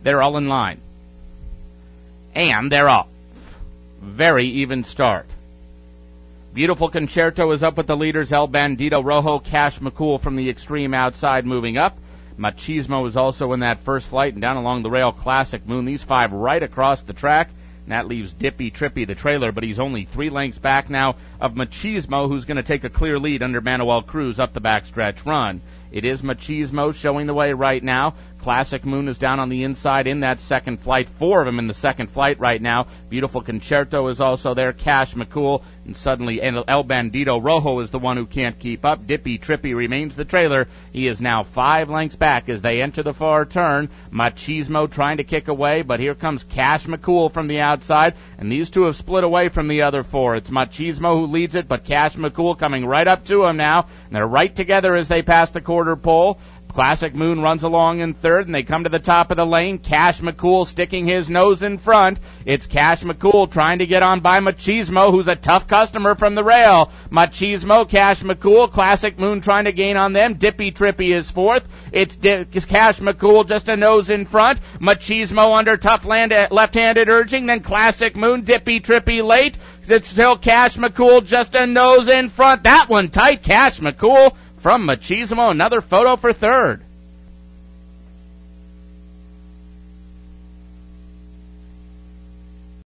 They're all in line. And they're off. Very even start. Beautiful Concerto is up with the leaders. El Bandito Rojo, Cash McCool from the extreme outside moving up. Machismo is also in that first flight, and down along the rail, Classic Moon. These five right across the track. And that leaves Dippy Trippy, the trailer, but he's only 3 lengths back now of Machismo, who's going to take a clear lead under Manuel Cruz up the backstretch run. It is Machismo showing the way right now. Classic Moon is down on the inside in that second flight. 4 of them in the second flight right now. Beautiful Concerto is also there. Cash McCool, and suddenly El Bandito Rojo is the one who can't keep up. Dippy Trippy remains the trailer. He is now 5 lengths back as they enter the far turn. Machismo trying to kick away, but here comes Cash McCool from the outside, and these two have split away from the other 4. It's Machismo who leads it, but Cash McCool coming right up to him now, and they're right together as they pass the quarter pole. Classic Moon runs along in third, and they come to the top of the lane. Cash McCool sticking his nose in front. It's Cash McCool trying to get on by Machismo, who's a tough customer from the rail. Machismo, Cash McCool, Classic Moon trying to gain on them. Dippy Trippy is fourth. It's Cash McCool just a nose in front. Machismo under tough left-handed urging. Then Classic Moon, Dippy Trippy late. It's still Cash McCool just a nose in front. That one tight. Cash McCool from Machismo, another photo for third.